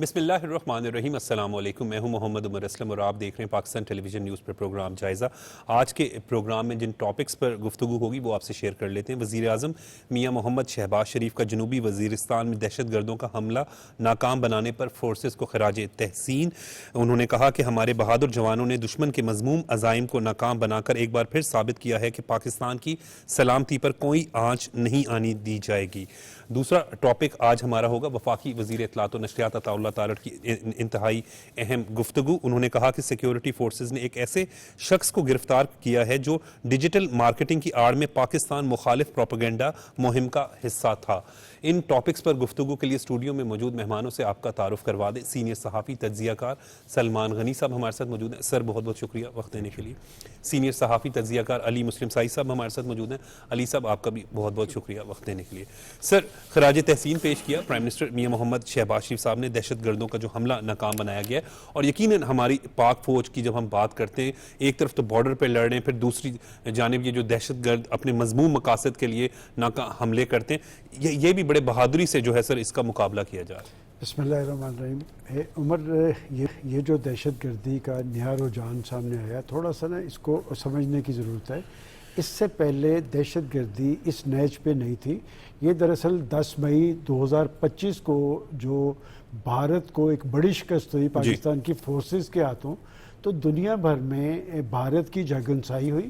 बिस्मिल्लाहिर्रहमानिर्रहीम, अस्सलाम वालेकुम। मैं हूं मोहम्मद उमर असलम और आप देख रहे हैं पाकिस्तान टेलीविज़न न्यूज़ पर प्रोग्राम जायज़ा। आज के प्रोग्राम में जिन टॉपिक्स पर गुफ्तगू होगी वो आपसे शेयर कर लेते हैं। वज़ीर आज़म मियाँ मोहम्मद शहबाज शरीफ का जनूबी वज़ीरिस्तान में दहशत गर्दों का हमला नाकाम बनाने पर फोर्सेस को खराज तहसीन। उन्होंने कहा कि हमारे बहादुर जवानों ने दुश्मन के मज़मूम अज़ाइम को नाकाम बनाकर एक बार फिर साबित किया है कि पाकिस्तान की सलामती पर कोई आँच नहीं आनी दी जाएगी। दूसरा टॉपिक आज हमारा होगा वफाकी वज़ीर इत्तलात व नशरियात अताउल्लाह तारड़ की इंतहाई अहम गुफ्तगू। उन्होंने कहा कि सिक्योरिटी फोर्सेस ने एक ऐसे शख्स को गिरफ्तार किया है जो डिजिटल मार्केटिंग की आड़ में पाकिस्तान मुखालिफ प्रोपेगेंडा मुहिम का हिस्सा था। इन टॉपिक्स पर गुफ्तगू के लिए स्टूडियो में मौजूद मेहमानों से आपका तारुफ करवा दें। सीनियर सहाफ़ी तज्ज़ियाकार सलमान गनी साहब हमारे साथ मौजूद हैं। सर बहुत बहुत शुक्रिया वक्त देने के लिए। सीनियर सहाफ़ी तज्ज़ियाकार अली मुस्लिम साई साहब हमारे साथ मौजूद हैं। अली साहब आपका भी बहुत बहुत शुक्रिया वक्त देने के लिए। सर, खराज तहसीन पेश किया प्राइम मिनिस्टर मियाँ मोहम्मद शहबाज शरीफ साहब ने दहशत गर्दों का जो हमला नाकाम बनाया गया है, और यकीनन हमारी पाक फौज की जब हम बात करते हैं, एक तरफ तो बॉर्डर पर लड़ रहे हैं, फिर दूसरी जानिब ये जो दहशत गर्द अपने मजमूम मकासद के लिए हमले करते हैं, ये भी बड़े बहादुरी से जो है सर इसका मुकाबला किया जा रहा है। बिस्मिल्लाहिर्रहमानिर्रहीम। उमर, ये जो दहशत गर्दी का नया रुझान सामने आया, थोड़ा सा ना इसको समझने की ज़रूरत है। इससे पहले दहशत गर्दी इस नैज पे नहीं थी। ये दरअसल 10 मई 2025 को जो भारत को एक बड़ी शिकस्त हुई पाकिस्तान की फोर्सेस के हाथों, तो दुनिया भर में भारत की जगनसाई हुई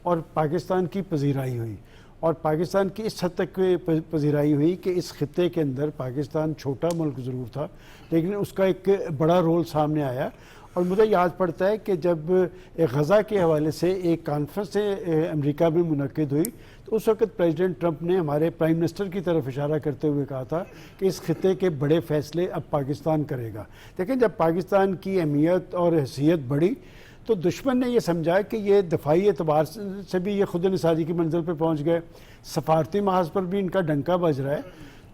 और पाकिस्तान की पजीराई हुई। और पाकिस्तान की इस हद तक पजीराई हुई कि इस खित्ते के अंदर पाकिस्तान छोटा मुल्क ज़रूर था, लेकिन उसका एक बड़ा रोल सामने आया। और मुझे याद पड़ता है कि जब गज़ा के हवाले से एक कॉन्फ्रेंस अमेरिका में मुनक़िद हुई, तो उस वक्त प्रेसिडेंट ट्रंप ने हमारे प्राइम मिनिस्टर की तरफ इशारा करते हुए कहा था कि इस खित्ते के बड़े फ़ैसले अब पाकिस्तान करेगा। लेकिन जब पाकिस्तान की अहमियत और हैसियत बढ़ी, तो दुश्मन ने यह समझा कि ये दफाई एतबार से भी ये खुद निसारी की मंजिल पर पहुँच गए, सफारती महाज पर भी इनका डंका बज रहा है।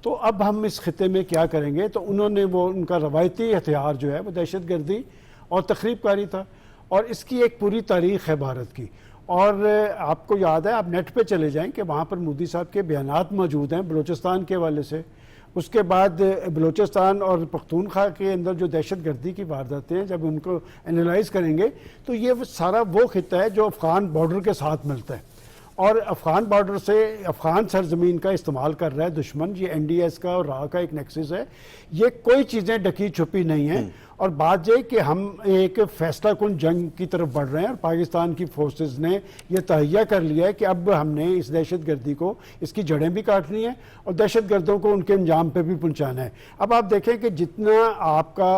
तो अब हम इस खित्ते में क्या करेंगे? तो उन्होंने उनका रवायती हथियार जो है वो दहशत गर्दी और तखरीबकारी था, और इसकी एक पूरी तारीख़ है भारत की। और आपको याद है, आप नेट पे चले जाएं कि वहाँ पर मोदी साहब के बयानात मौजूद हैं बलूचिस्तान के हवाले से। उसके बाद बलूचिस्तान और पख्तूनख्वा के अंदर जो दहशत गर्दी की वारदातें हैं, जब उनको एनालाइज़ करेंगे तो ये सारा वो खित्ता है जो अफ़गान बॉर्डर के साथ मिलता है, और अफ़गान बॉर्डर से अफ़गान सरजमीन का इस्तेमाल कर रहा है दुश्मन। ये NDS का और राह का एक नेक्सस है। ये कोई चीज़ें ढकी छुपी नहीं हैं। और बात यह कि हम एक फैसला कुन जंग की तरफ बढ़ रहे हैं, और पाकिस्तान की फोर्सेस ने यह तहैया कर लिया है कि अब हमने इस दहशत गर्दी को, इसकी जड़ें भी काटनी है और दहशत गर्दों को उनके अंजाम पे भी पहुंचाना है। अब आप देखें कि जितना आपका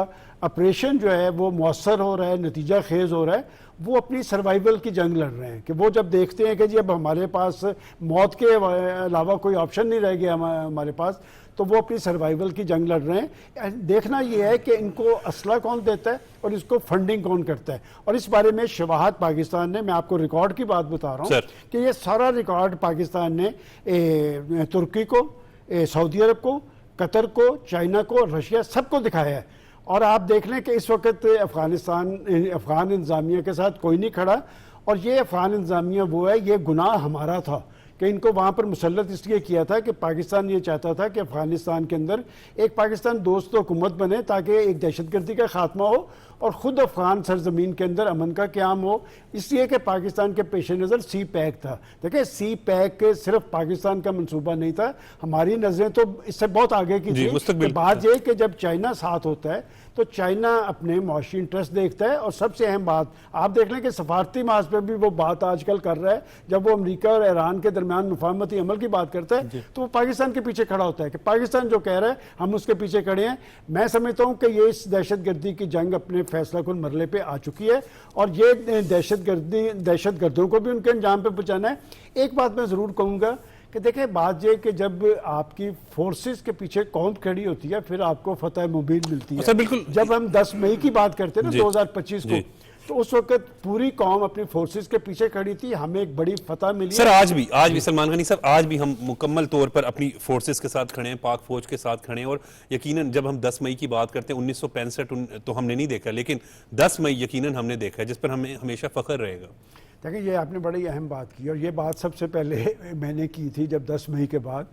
ऑपरेशन जो है वो मौसर हो रहा है, नतीजा खेज हो रहा है, वो अपनी सर्वाइवल की जंग लड़ रहे हैं। कि वो जब देखते हैं कि जी अब हमारे पास मौत के अलावा कोई ऑप्शन नहीं रह गया हमारे पास, तो वो अपनी सर्वाइवल की जंग लड़ रहे हैं। देखना ये है कि इनको असला कौन देता है और इसको फंडिंग कौन करता है। और इस बारे में शवाहद पाकिस्तान ने, मैं आपको रिकॉर्ड की बात बता रहा हूँ कि ये सारा रिकॉर्ड पाकिस्तान ने तुर्की को, सऊदी अरब को, कतर को, चाइना को, रशिया सबको दिखाया है। और आप देख लें कि इस वक्त अफ़गान इंतज़ामिया के साथ कोई नहीं खड़ा, और ये अफ़गान इंतज़ामिया वो है, ये गुनाह हमारा था कि इनको वहाँ पर मुसल्लत इसलिए किया था कि पाकिस्तान ये चाहता था कि अफ़गानिस्तान के अंदर एक पाकिस्तान दोस्त हुकूमत बने, ताकि एक दहशतगर्दी का खात्मा हो और ख़ुद अफ़गान सरजमीन के अंदर अमन का क़याम हो। इसलिए कि पाकिस्तान के पेश नज़र सी पैक था। देखिए, सी पैक सिर्फ पाकिस्तान का मनसूबा नहीं था, हमारी नज़रें तो इससे बहुत आगे की थी। बात यह कि जब चाइना साथ होता है तो चाइना अपने मुआशी इंटरेस्ट देखता है। और सबसे अहम बात आप देख लें कि सफारती माज पर भी वो बात आजकल कर रहा है, जब वो अमेरिका और ईरान के दरमियान मुफाहमती अमल की बात करता है तो वो पाकिस्तान के पीछे खड़ा होता है कि पाकिस्तान जो कह रहा है हम उसके पीछे खड़े हैं। मैं समझता हूँ कि ये इस दहशत गर्दी की जंग अपने फैसला कुन मरले पे आ चुकी है, और ये दहशत गर्दों को भी उनके अंजाम पे पहुँचाना है। एक बात मैं ज़रूर कहूँगा कि देखें, बात ये कि जब आपकी फोर्सेस के पीछे कौम खड़ी होती है, फिर आपको फतह मुबीन मिलती है। बिल्कुल। जब हम 10 मई की बात करते हैं ना 2025 को, तो उस वक्त पूरी कौम अपनी फोर्सेस के पीछे खड़ी थी, हमें एक बड़ी फतह मिली। सर, आज भी सलमान गनी साहब, आज भी हम मुकम्मल तौर पर अपनी फोर्सेस के साथ खड़े हैं, पाक फौज के साथ खड़े हैं। और यकीनन जब हम 10 मई की बात करते हैं, 1965 तो हमने नहीं देखा, लेकिन 10 मई यकीनन हमने देखा है, जिस पर हमें हमेशा फख्र रहेगा। देखिए, ये आपने बड़ी अहम बात की, और ये बात सबसे पहले मैंने की थी जब 10 मई के बाद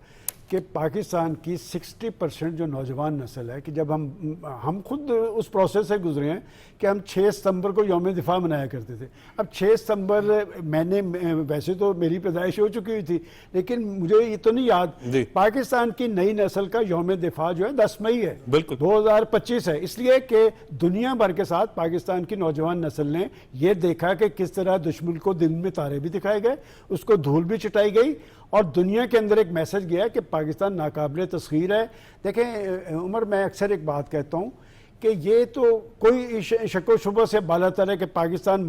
कि पाकिस्तान की 60% जो नौजवान नस्ल है, कि जब हम खुद उस प्रोसेस से गुजरे हैं कि हम 6 सितंबर को यौम दिफा मनाया करते थे। अब 6 सितंबर मैंने वैसे तो मेरी पैदाइश हो चुकी हुई थी, लेकिन मुझे ये तो नहीं याद, पाकिस्तान की नई नस्ल का यौम दिफा जो है 10 मई है, बिल्कुल 2025 है। इसलिए कि दुनिया भर के साथ पाकिस्तान की नौजवान नस्ल ने यह देखा कि किस तरह दुश्मन को दिन में तारे भी दिखाए गए, उसको धूल भी चिटाई गई और दुनिया के अंदर एक मैसेज गया कि पाकिस्तान नाकाबिले तस्खीर है। देखें उमर, मैं अक्सर एक बात कहता हूँ कि ये तो कोई शक व शुबा से बालातर है कि पाकिस्तान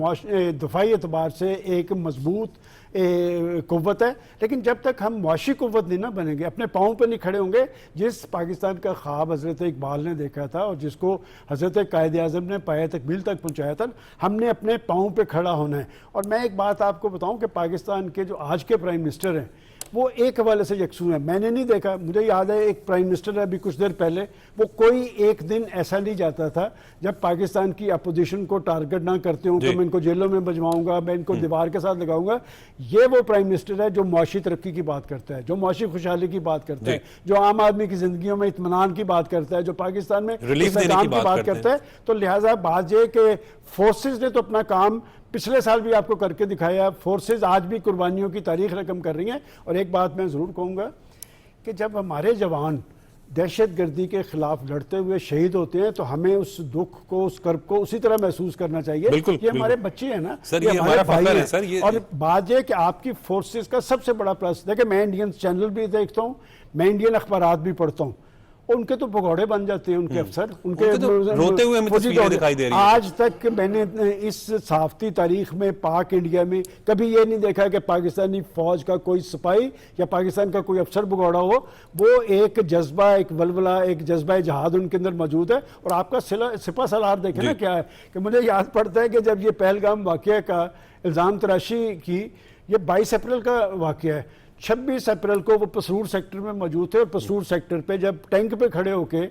दफाई एतबार से एक मजबूत कुव्वत है, लेकिन जब तक हम मुआशी कुव्वत नहीं ना बनेंगे, अपने पाँव पर नहीं खड़े होंगे, जिस पाकिस्तान का ख्वाब हज़रत इकबाल ने देखा था और जिसको हज़रत कायद आज़म ने पाया तकमील तक पहुँचाया था, हमने अपने पाँव पर खड़ा होना है। और मैं एक बात आपको बताऊँ कि पाकिस्तान के जो आज के प्राइम मिनिस्टर हैं वो एक हवाले से यकसू है। मैंने नहीं देखा, मुझे याद है एक प्राइम मिनिस्टर है अभी कुछ देर पहले, वो कोई एक दिन ऐसा नहीं जाता था जब पाकिस्तान की अपोजिशन को टारगेट ना करते हो कि मैं इनको जेलों में भजवाऊंगा, मैं इनको दीवार के साथ लगाऊंगा। ये वो प्राइम मिनिस्टर है जो मुआशी तरक्की की बात करता है, जो मुआशी खुशहाली की बात करता है, जो आम आदमी की जिंदगियों में इत्मीनान की बात करता है, जो पाकिस्तान में इस्तेकाम की बात करता है। तो लिहाजा बात यह कि फोर्सेज ने तो अपना काम पिछले साल भी आपको करके दिखाया, फोर्सेज आज भी कुर्बानियों की तारीख रकम कर रही हैं। और एक बात मैं ज़रूर कहूँगा कि जब हमारे जवान दहशतगर्दी के खिलाफ लड़ते हुए शहीद होते हैं तो हमें उस दुख को, उस कर्ब को उसी तरह महसूस करना चाहिए। ये हमारे बच्चे हैं ना सर, ये हमारे भाई हैं सर। और बात यह कि आपकी फोर्सेज का सबसे बड़ा प्लस, देखिए मैं इंडियन चैनल भी देखता हूँ, मैं इंडियन अखबारात भी पढ़ता हूँ, उनके तो भगौड़े बन जाते हैं उनके अफसर, उनके तो रोते हुए हमें तस्वीरें दिखाई दे रही हैं। आज तक मैंने इस सहाफती तारीख में पाक इंडिया में कभी ये नहीं देखा कि पाकिस्तानी फौज का कोई सिपाही या पाकिस्तान का कोई अफसर भगौड़ा हो। वो एक जज्बा, एक वलवला, एक जज्बा जहाद उनके अंदर मौजूद है। और आपका सिपा सलार देखे ना क्या है कि मुझे याद पड़ता है कि जब ये पहलगाम वाक़या का इल्ज़ाम तराशी की, ये 22 अप्रैल का वाक़या है, 26 अप्रैल को वो पसरूर सेक्टर में मौजूद थे और पसरूर सेक्टर पे जब टैंक पे खड़े होके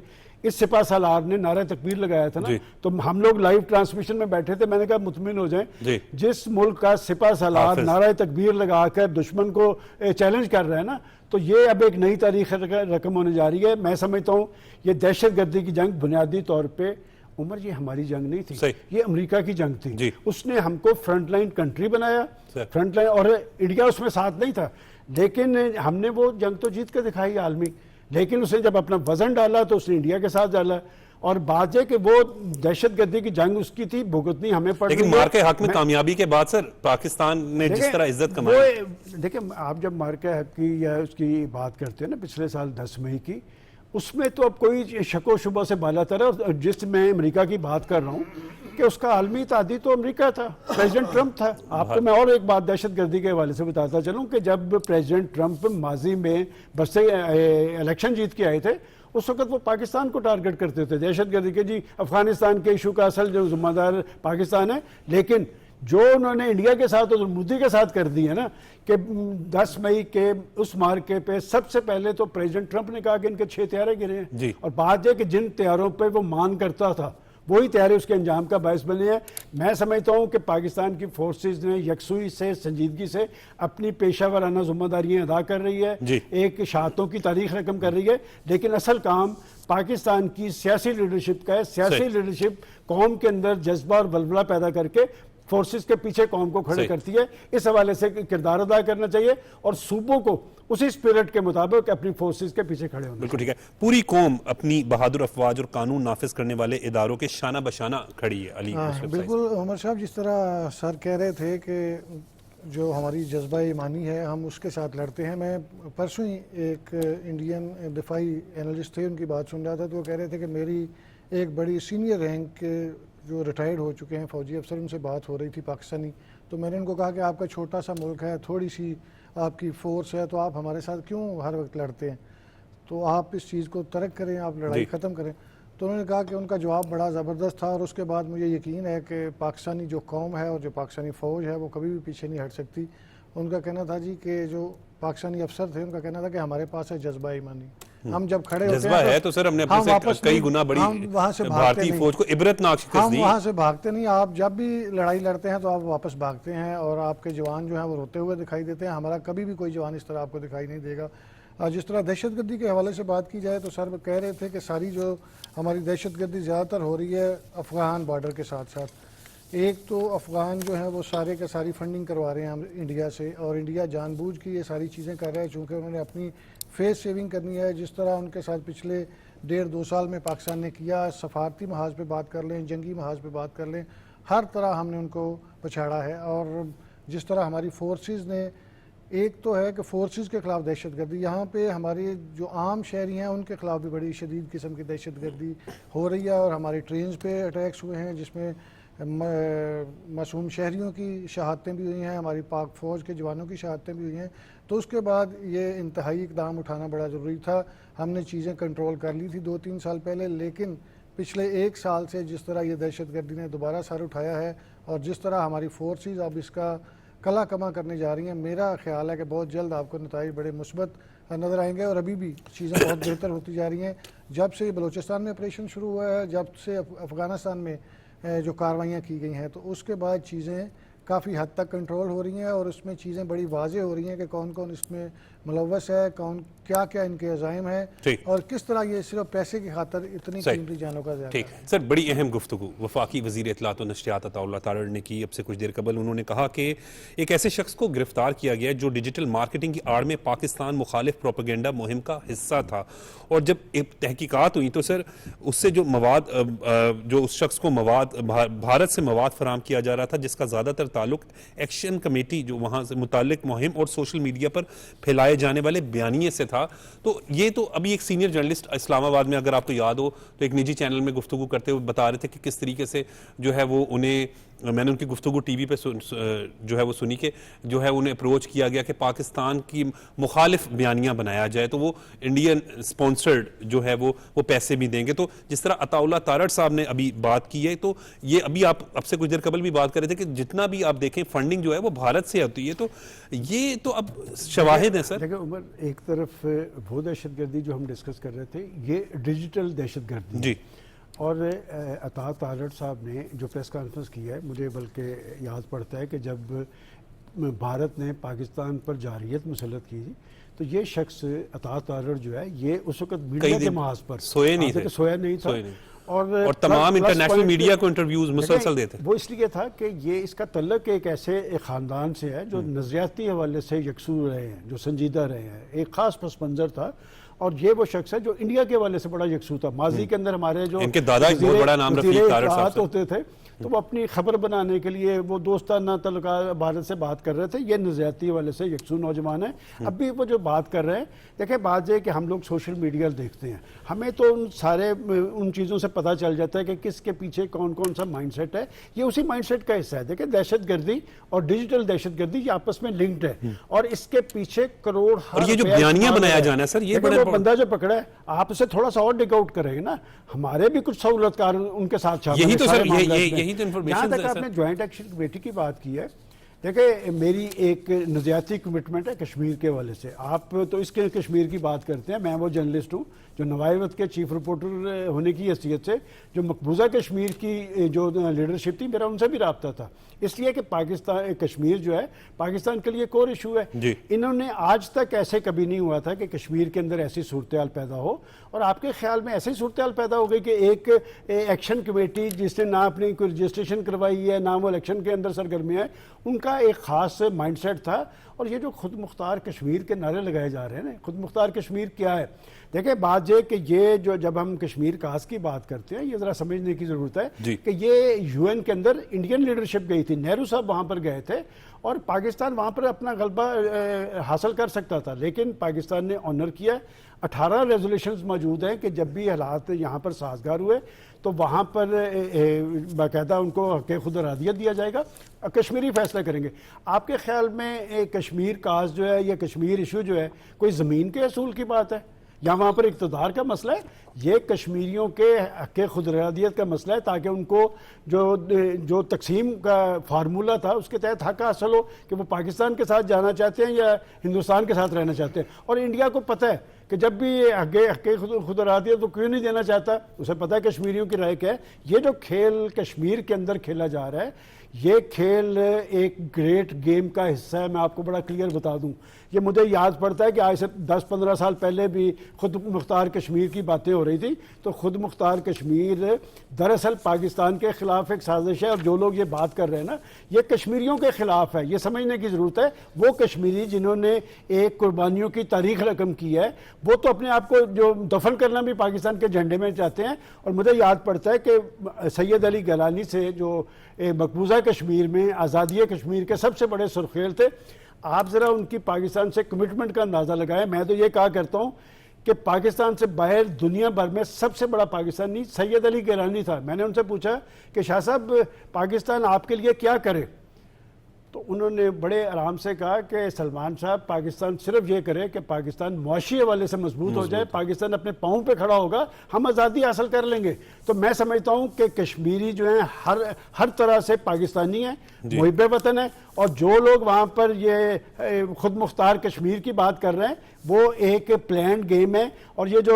इस सिपा सालार ने नारा तकबीर लगाया था ना, तो हम लोग लाइव ट्रांसमिशन में बैठे थे। मैंने कहा मुतमिन हो जाएं, जिस मुल्क का सिपा सालार नारा तकबीर लगाकर दुश्मन को चैलेंज कर रहा है ना, तो ये अब एक नई तारीख रकम होने जा रही है। मैं समझता हूँ ये दहशतगर्दी की जंग बुनियादी तौर पर, उमर ये हमारी जंग नहीं थी, ये अमेरिका की जंग थी। उसने हमको फ्रंटलाइन कंट्री बनाया, फ्रंटलाइन, और इंडिया उसमें साथ नहीं था, लेकिन हमने वो जंग तो जीत कर दिखाई आलमी। लेकिन उसने जब अपना वजन डाला तो उसने इंडिया के साथ डाला। और बात है कि वो दहशतगर्दी की जंग उसकी थी, भुगतनी हमें पड़ रही है। लेकिन मार के हक में कामयाबी के बाद सर पाकिस्तान ने जिस तरह इज्जत कमाई, देखिए आप जब मार के हक की या उसकी बात करते हैं ना पिछले साल 10 मई की, उसमें तो अब कोई शको शुबा से बालातर है। और जिस मैं अमेरिका की बात कर रहा हूँ कि उसका आलमी तादी तो अमेरिका था, प्रेसिडेंट ट्रंप था। आपको मैं और एक बात दहशतगर्दी के हवाले से बताता चलूँ कि जब प्रेसिडेंट ट्रंप माजी में बस से इलेक्शन जीत के आए थे, उस वक्त वो पाकिस्तान को टारगेट करते थे दहशतगर्दी के, जी अफगानिस्तान के इशू का असल जो जिम्मेदार पाकिस्तान है। लेकिन जो उन्होंने इंडिया के साथ और मोदी के साथ कर दी है ना कि 10 मई के उस मार्के पे सबसे पहले तो प्रेसिडेंट ट्रंप ने कहा कि इनके 6 तैयारे गिरे हैं। और बात है कि जिन तैयारों पे वो मान करता था वही तैयारी उसके अंजाम का बायस बने हैं। मैं समझता हूँ कि पाकिस्तान की फोर्सेज ने यकसुई से, संजीदगी से अपनी पेशा वाराना जिम्मेदारियाँ अदा कर रही है, एक शहादतों की तारीख रकम कर रही है। लेकिन असल काम पाकिस्तान की सियासी लीडरशिप का है। सियासी लीडरशिप कौम के अंदर जज्बा और बलबला पैदा करके फोर्सेस के पीछे कौम को खड़े करती है। इस हवाले से किरदार अदा करना चाहिए और सूबों को उसी स्पिरिट के मुताबिक अपनी फोर्सेस के पीछे खड़े होना। बिल्कुल ठीक है। पूरी कौम अपनी बहादुर अफवाज और कानून नाफिज करने वाले इदारों के शाना बशाना खड़ी है। अली बिल्कुल उमर साहब, जिस तरह सर कह रहे थे कि जो हमारी जज्बा ईमानी है हम उसके साथ लड़ते हैं। मैं परसों ही एक इंडियन दिफाई एनालिस्ट थे, उनकी बात सुन रहा था, तो वो कह रहे थे कि मेरी एक बड़ी सीनियर रैंक के जो रिटायर्ड हो चुके हैं फौजी अफसर, उनसे बात हो रही थी पाकिस्तानी। तो मैंने उनको कहा कि आपका छोटा सा मुल्क है, थोड़ी सी आपकी फोर्स है, तो आप हमारे साथ क्यों हर वक्त लड़ते हैं, तो आप इस चीज़ को तर्क करें, आप लड़ाई ख़त्म करें। तो उन्होंने कहा कि उनका जवाब बड़ा ज़बरदस्त था। और उसके बाद मुझे यकीन है कि पाकिस्तानी जो कौम है और जो पाकिस्तानी फ़ौज है वो कभी भी पीछे नहीं हट सकती। उनका कहना था जी कि जो पाकिस्तानी अफसर थे उनका कहना था कि हमारे पास है जज्बा ईमानी, हम जब खड़े होते हैं तो सर हमने अपने से कई गुना बड़ी वहाँ से भारतीय फौज को इबरतनाक शिकस्त दी। हम वहाँ से भागते नहीं। आप जब भी लड़ाई लड़ते हैं तो आप वापस भागते हैं और आपके जवान जो हैं वो रोते हुए दिखाई देते हैं। हमारा कभी भी कोई जवान इस तरह आपको दिखाई नहीं देगा। जिस तरह दहशतगर्दी के हवाले से बात की जाए तो सर कह रहे थे कि सारी जो हमारी दहशतगर्दी ज़्यादातर हो रही है अफ़गान बॉर्डर के साथ साथ। एक तो अफ़गान जो है वो सारे के सारी फंडिंग करवा रहे हैं हम इंडिया से, और इंडिया जानबूझ के ये सारी चीज़ें कर रहा है चूँकि उन्होंने अपनी फेस सेविंग करनी है। जिस तरह उनके साथ पिछले 1.5-2 साल में पाकिस्तान ने किया, सफारती महाज पे बात कर लें, जंगी महाज पे बात कर लें, हर तरह हमने उनको पछाड़ा है। और जिस तरह हमारी फोर्सेस ने, एक तो है कि फोर्सेस के ख़िलाफ़ दहशतगर्दी, यहाँ पे हमारे जो आम शहरी हैं उनके ख़िलाफ़ भी बड़ी शदीद किस्म की दहशतगर्दी हो रही है। और हमारी ट्रेन्स पे अटैक्स हुए हैं जिसमें मासूम शहरियों की शहादतें भी हुई हैं, हमारी पाक फ़ौज के जवानों की शहादतें भी हुई हैं। तो उसके बाद ये इंतहाई इक़दाम उठाना बड़ा ज़रूरी था। हमने चीज़ें कंट्रोल कर ली थी 2-3 साल पहले, लेकिन पिछले 1 साल से जिस तरह ये दहशतगर्दी ने दोबारा सर उठाया है और जिस तरह हमारी फोर्सेस अब इसका कला कमा करने जा रही हैं, मेरा ख्याल है कि बहुत जल्द आपको नताइज बड़े मुस्बत नज़र आएंगे। और अभी भी चीज़ें बहुत बेहतर होती जा रही हैं। जब से बलूचिस्तान में ऑपरेशन शुरू हुआ है, जब से अफ़गानिस्तान में जो कार्रवाइयाँ की गई हैं, तो उसके बाद चीज़ें काफ़ी हद तक कंट्रोल हो रही हैं और उसमें चीज़ें बड़ी वाज़ेह हो रही हैं कि कौन कौन इसमें मुलव्वस है, कौन क्या क्या इनके अज़ाइम है और किस तरह ये सिर्फ पैसे की खातर इतनी कीमती जानों का ज़्यादा। ठीक सर, बड़ी अहम गुफ्तगू वफाकी वज़ीर इत्तलात व नशरियात अताउल्लाह तारड़ ने की अब से कुछ देर कबल। उन्होंने कहा कि एक ऐसे शख्स को गिरफ्तार किया गया जो डिजिटल मार्केटिंग की आड़ में पाकिस्तान मुखालिफ प्रोपेगेंडा मुहिम का हिस्सा था, और जब एक तहकीकात हुई तो सर उससे जो मवाद, जो उस शख्स को मवाद भारत से मवाद फराम किया जा रहा था जिसका ज़्यादातर ताल्लुक एक्शन कमेटी जो वहाँ से मुतालिक मुहिम और सोशल मीडिया पर फैलाए जाने वाले बयानिए से था। तो ये तो अभी एक सीनियर जर्नलिस्ट इस्लामाबाद में, अगर आपको याद हो, तो एक निजी चैनल में गुफ्तगू करते हुए बता रहे थे कि किस तरीके से जो है वो उन्हें, मैंने उनकी गुफ्तगू टीवी पे जो है वो सुनी कि जो है उन्हें अप्रोच किया गया कि पाकिस्तान की मुखालिफ बयानियाँ बनाया जाए तो वो इंडियन स्पॉन्सर्ड जो है वो पैसे भी देंगे। तो जिस तरह अताउल्लाह तारड़ साहब ने अभी बात की है, तो ये अभी आप अब से कुछ देर कबल भी बात कर रहे थे कि जितना भी आप देखें फंडिंग जो है वो भारत से आती है। तो ये तो अब शवाहिद है सर। देखिए उमर, एक तरफ वो दहशतगर्दी जो हम डिस्कस कर रहे थे, ये डिजिटल दहशतगर्दी जी, और अता तारड़ साहब ने जो प्रेस कॉन्फ्रेंस की है, मुझे बल्कि याद पड़ता है कि जब भारत ने पाकिस्तान पर जारियत मुसल्लत की थी तो ये शख्स अता तारड़ जो है ये उस वक्त मीडिया के महाज पर सोया नहीं था और तमाम इंटरनेशनल मीडिया को इंटरव्यूज मुसलसल देते। वो इसलिए था कि ये इसका तल्लक एक ऐसे ख़ानदान से है जो नज़रियाती हवाले से यकसू रहे हैं, जो संजीदा रहे हैं, एक ख़ास पस मंज़र था। और ये वो शख्स है जो इंडिया के हवाले से बड़ा यकसू था। माजी के अंदर हमारे जो इनके दादा एक बहुत बड़ा नाम रफीक तारड़ साहब होते थे, तो वो अपनी खबर बनाने के लिए वो दोस्ताना तल्लुका भारत से बात कर रहे थे। ये नज़रियाती वाले से यकसू नौजवान है। अब भी वो जो बात कर रहे हैं, देखें बात ये कि हम लोग सोशल मीडिया देखते हैं, हमें तो उन चीज़ों से पता चल जाता है कि किसके पीछे कौन कौन सा माइंडसेट है। ये उसी माइंडसेट का हिस्सा है। देखें दहशतगर्दी और डिजिटल दहशतगर्दी ये आपस में लिंक्ड है और इसके पीछे करोड़ और ये जो बयानियां बनाया जाना है सर, ये बंदा जो पकड़ा है, आप उसे थोड़ा सा और डिग आउट करेंगे ना, हमारे भी कुछ सहूलतकार उनके साथ यही तो सर यही तो इंफॉर्मेशन तक आपने ज्वाइंट एक्शन कमेटी की बात की है। देखिए मेरी एक नज़रियाती कमिटमेंट है कश्मीर के हवाले से। आप तो इसके कश्मीर की बात करते हैं, मैं वो जर्नलिस्ट हूँ जो नवाइवत के चीफ रिपोर्टर होने की हैसियत से जो मकबूजा कश्मीर की जो लीडरशिप थी, मेरा उनसे भी रब्ता था, इसलिए कि पाकिस्तान कश्मीर जो है पाकिस्तान के लिए कोर इशू है। इन्होंने आज तक ऐसे कभी नहीं हुआ था कि कश्मीर के अंदर ऐसी सूरत हाल पैदा हो। और आपके ख्याल में ऐसी सूरत हाल पैदा हो गई कि एक एक्शन कमेटी जिसने ना अपनी कोई रजिस्ट्रेशन करवाई है, ना वो इलेक्शन के अंदर सरगर्मियाँ है, उनका एक ख़ास माइंडसेट था। और ये जो खुद मुख्तार कश्मीर के नारे लगाए जा रहे हैं ना, खुद मुख्तार कश्मीर क्या है? देखिए बात ये कि ये जो जब हम कश्मीर काज की बात करते हैं, ये ज़रा समझने की ज़रूरत है कि ये यूएन के अंदर इंडियन लीडरशिप गई थी, नेहरू साहब वहाँ पर गए थे और पाकिस्तान वहाँ पर अपना गलबा हासिल कर सकता था, लेकिन पाकिस्तान ने ऑनर किया। 18 रेजोल्यूशंस मौजूद हैं कि जब भी हालात यहाँ पर साजगार हुए तो वहाँ पर बाकायदा उनको हक़ खुद इरादियत दिया जाएगा, कश्मीरी फैसला करेंगे। आपके ख्याल में कश्मीर काज जो है या कश्मीर इशू जो है कोई ज़मीन के असूल की बात है या वहाँ पर इक़्तिदार का मसला है? ये कश्मीरियों के हक़ खुद इरादियत का मसला है, ताकि उनको जो तकसीम का फार्मूला था उसके तहत हक़ हासिल हो कि वो पाकिस्तान के साथ जाना चाहते हैं या हिंदुस्तान के साथ रहना चाहते हैं। और इंडिया को पता है कि जब भी ये हक़ खुद आती है तो क्यों नहीं देना चाहता। उसे पता है कश्मीरियों की राय क्या है। ये जो खेल कश्मीर के अंदर खेला जा रहा है, ये खेल एक ग्रेट गेम का हिस्सा है। मैं आपको बड़ा क्लियर बता दूं, ये मुझे याद पड़ता है कि आज से 10-15 साल पहले भी खुद मुख्तार कश्मीर की बातें हो रही थी। तो खुद मुख्तार कश्मीर दरअसल पाकिस्तान के ख़िलाफ़ एक साजिश है, और जो लोग ये बात कर रहे हैं ना, ये कश्मीरियों के ख़िलाफ़ है। ये समझने की ज़रूरत है, वो कश्मीरी जिन्होंने एक कुर्बानियों की तारीख रकम की है, वो तो अपने आप को जो दफन करना भी पाकिस्तान के झंडे में चाहते हैं। और मुझे याद पड़ता है कि सैयद अली गलानी से जो मकबूजा कश्मीर में आज़ादी कश्मीर के सबसे बड़े सुर्खेल थे, आप ज़रा उनकी पाकिस्तान से कमिटमेंट का अंदाज़ा लगाएं। मैं तो ये कहा करता हूँ कि पाकिस्तान से बाहर दुनिया भर में सबसे बड़ा पाकिस्तानी सैयद अली गिलानी था। मैंने उनसे पूछा कि शाह साहब पाकिस्तान आपके लिए क्या करे, तो उन्होंने बड़े आराम से कहा कि सलमान साहब पाकिस्तान सिर्फ ये करे कि पाकिस्तान मुआशी हवाले से मजबूत हो जाए, पाकिस्तान अपने पाँव पे खड़ा होगा, हम आज़ादी हासिल कर लेंगे। तो मैं समझता हूँ कि कश्मीरी जो है हर तरह से पाकिस्तानी है, मुहिब वतन है। और जो लोग वहाँ पर ये खुद मुख्तार कश्मीर की बात कर रहे हैं, वो एक प्लान गेम है। और ये जो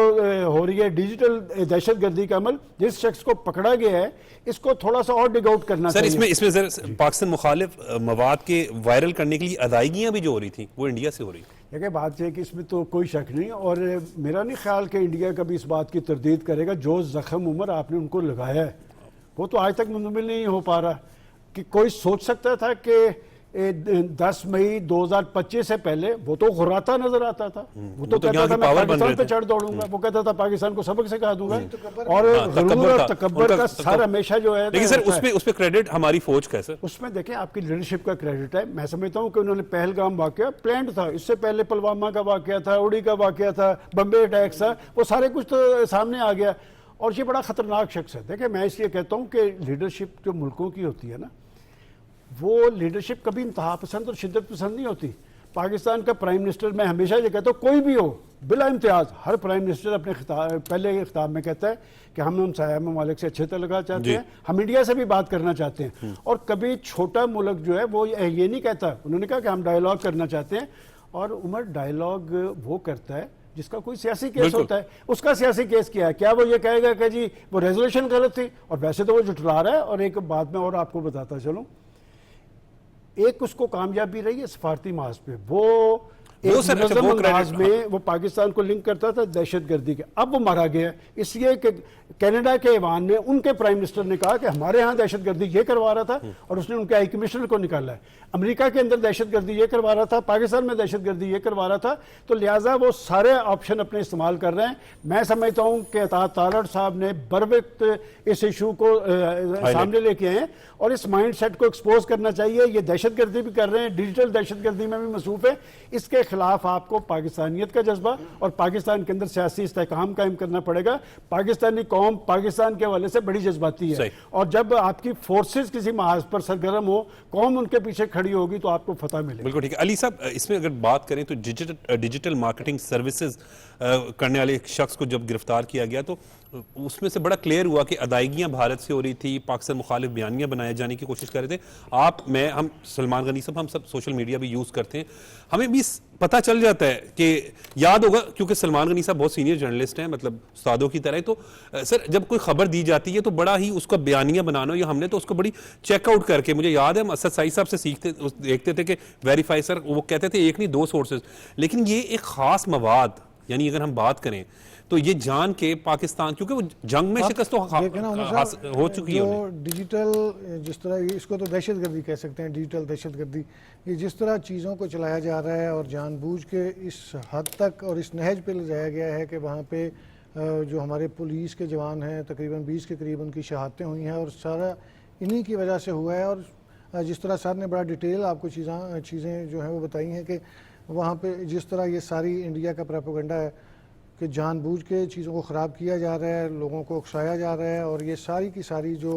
हो रही है डिजिटल दहशतगर्दी का अमल, जिस शख्स को पकड़ा गया है, इसको थोड़ा सा और डिग आउट करना चाहिए। सर इसमें जरा पाकिस्तान मुखालिफ मवाद के वायरल करने के लिए अदायगियां भी जो हो रही थी वो इंडिया से हो रही। देखिए बात यह है कि इसमें तो कोई शक नहीं, और मेरा नहीं ख्याल कि इंडिया कभी इस बात की तरदीद करेगा। जो जख्म उमर आपने उनको लगाया है, वो तो आज तक मुंतमिल नहीं हो पा रहा। कि कोई सोच सकता था कि 10 मई 2025 से पहले वो तो खुराता नजर आता था। वो तो कहता था मैं पाकिस्तान पे चढ़ दौड़ूंगा, वो कहता था पाकिस्तान को सबक सिखा दूंगा। और गुरूर और तकब्बर का सर हमेशा जो है, लेकिन सर उस पे क्रेडिट हमारी फौज का है सर। उसमें देखें आपकी लीडरशिप का क्रेडिट है। मैं समझता हूँ कि उन्होंने पहलगाम वाकया प्लान्ड था, इससे पहले पुलवामा का वाकया था, उड़ी का वाकया था, बम्बे अटैक्स था, वो सारे कुछ तो सामने आ गया। और ये बड़ा खतरनाक शख्स है। देखिए मैं इसलिए कहता हूँ कि लीडरशिप जो मुल्कों की होती है ना, वो लीडरशिप कभी इंतहा पसंद और शिद्दत पसंद नहीं होती। पाकिस्तान का प्राइम मिनिस्टर, मैं हमेशा ये कहता हूँ, कोई भी हो बिला इम्तियाज़, हर प्राइम मिनिस्टर अपने पहले खिताब में कहता है कि हम उन साया ममालिक से अच्छे तल्लुकात चाहते हैं, हम इंडिया से भी बात करना चाहते हैं। और कभी छोटा मुल्क जो है वो ये नहीं कहता, उन्होंने कहा कि हम डायलॉग करना चाहते हैं। और उमर डायलॉग वो करता है जिसका कोई सियासी केस होता है। उसका सियासी केस क्या है? क्या वो ये कहेगा कि जी वो रेजोल्यूशन गलत थी? और वैसे तो वो जुटला रहा है। और एक बात मैं और आपको बताता चलूँ, एक उसको कामयाबी रही है सफारती मास पे, वो मुनज़्ज़म अंदाज में वो पाकिस्तान को लिंक करता था दहशतगर्दी के। अब वो मारा गया इसलिए कि कनाडा के ऐवान ने, उनके प्राइम मिनिस्टर ने कहा कि हमारे यहाँ दहशतगर्दी ये करवा रहा था, और उसने उनके हाई कमिश्नर को निकाला है। अमेरिका के अंदर दहशतगर्दी ये करवा रहा था, पाकिस्तान में दहशतगर्दी ये करवा रहा था। तो लिहाजा वो सारे ऑप्शन अपने इस्तेमाल कर रहे हैं। मैं समझता हूँ कि अतात तारड़ साहब ने बर वक्त इस इशू को सामने लेके आए हैं, और इस माइंड सेट को एक्सपोज करना चाहिए। ये दहशतगर्दी भी कर रहे हैं, डिजिटल दहशतगर्दी में भी मसरूफ है। इसके खिलाफ आपको पाकिस्तानियत का जज्बा और पाकिस्तान के अंदर सियासी इस्तेहकाम कायम करना पड़ेगा। पाकिस्तानी कौम पाकिस्तान के हवाले से बड़ी जज्बाती है, और जब आपकी फोर्सेस किसी महाज पर सरगर्म हो, कौम उनके पीछे खड़ी होगी, तो आपको फतह मिलेगा। बिल्कुल ठीक है। अली साहब, इसमें अगर बात करें तो डिजिटल मार्केटिंग सर्विसेज करने वाले एक शख्स को जब गिरफ्तार किया गया, तो उसमें से बड़ा क्लियर हुआ कि अदायगियां भारत से हो रही थी, पाकिस्तान मुखालिफ बयानियां बनाए जाने की कोशिश कर रहे थे। हम सलमान गनी साहब, हम सब सोशल मीडिया भी यूज़ करते हैं, हमें भी पता चल जाता है कि याद होगा, क्योंकि सलमान गनी साहब बहुत सीनियर जर्नलिस्ट हैं, मतलब उस्तादों की तरह। तो सर जब कोई खबर दी जाती है तो बड़ा ही उसका बयानियां बनाना, या हमने तो उसको बड़ी चेकआउट करके, मुझे याद है हम असद साई साहब से देखते थे कि वेरीफाई सर, वो कहते थे एक नहीं 2 सोर्सेज। लेकिन ये एक खास मवाद, यानी अगर हम बात करें तो ये जान के पाकिस्तान, क्योंकि वो जंग में शिकस्त तो हो चुकी है। डिजिटल जिस तरह, इसको तो दहशतगर्दी कह सकते हैं, डिजिटल दहशतगर्दी, ये जिस तरह चीज़ों को चलाया जा रहा है और जानबूझ के इस हद तक और इस नहज पे ले जाया गया है कि वहाँ पे जो हमारे पुलिस के जवान हैं, तकरीबन 20 के करीब उनकी शहादतें हुई हैं, और सारा इन्हीं की वजह से हुआ है। और जिस तरह सर ने बड़ा डिटेल आपको चीज़ें जो हैं वो बताई हैं कि वहाँ पे जिस तरह ये सारी इंडिया का प्रोपेगेंडा है कि जानबूझ के चीज़ों को ख़राब किया जा रहा है, लोगों को उकसाया जा रहा है, और ये सारी की सारी जो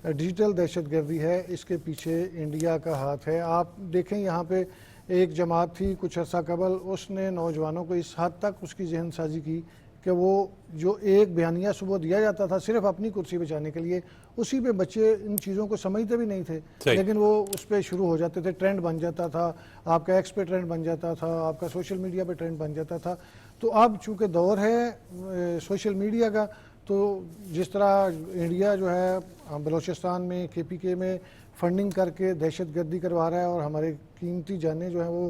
डिजिटल दहशतगर्दी है, इसके पीछे इंडिया का हाथ है। आप देखें यहाँ पे एक जमात थी कुछ अर्सा कबल, उसने नौजवानों को इस हद तक उसकी जहन साजी की कि वो जो एक बयानिया सुबह दिया जाता था सिर्फ अपनी कुर्सी बचाने के लिए, उसी पे बच्चे इन चीज़ों को समझते भी नहीं थे, लेकिन वो उस पर शुरू हो जाते थे, ट्रेंड बन जाता था, आपका एक्स पे ट्रेंड बन जाता था, आपका सोशल मीडिया पे ट्रेंड बन जाता था। तो तो अब चूँकि दौर है सोशल मीडिया का, तो जिस तरह इंडिया जो है बलूचिस्तान में KPK में फंडिंग करके दहशतगर्दी करवा रहा है और हमारे कीमती जानें जो हैं वो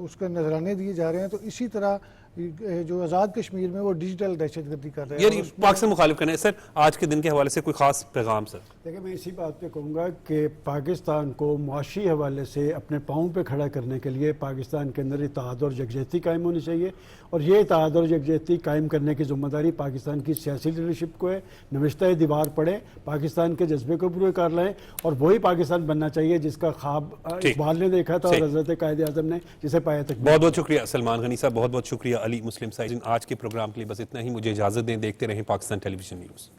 उसके नजराने दिए जा रहे हैं, तो इसी तरह जो आज़ाद कश्मीर में वो डिजिटल दहशतगर्दी कर रहे हैं। यानी पाकिस्तान मुखालिफ करने सर आज के दिन के हवाले से कोई खास पैगाम सर? देखिए, मैं इसी बात पे कहूँगा कि पाकिस्तान को मुआशी हवाले से अपने पाँव पे खड़ा करने के लिए पाकिस्तान के अंदर इत्तेहाद और यकजहती कायम होनी चाहिए, और ये इत्तेहाद और यकजहती कायम करने की जिम्मेदारी पाकिस्तान की सियासी लीडरशिप को है। नविश्ता दीवार पड़े, पाकिस्तान के जज्बे को पूरे कर लाएँ, और वही पाकिस्तान बनना चाहिए जिसका ख्वाब इकबाल ने देखा था और हज़रत कायद आज़म ने जिसे पाया तक। बहुत बहुत शुक्रिया सलमान गनी साहब, बहुत बहुत शुक्रिया अली मुस्लिम साइड। आज के प्रोग्राम के लिए बस इतना ही, मुझे इजाजत दें। देखते रहें पाकिस्तान टेलीविजन न्यूज़।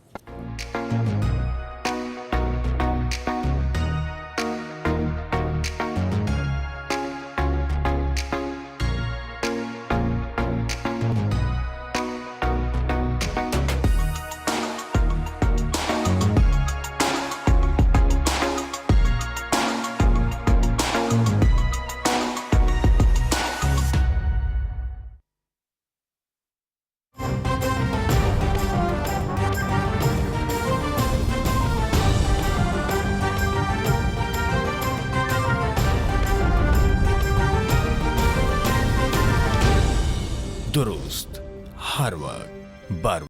दुरुस्त हर वक्त बार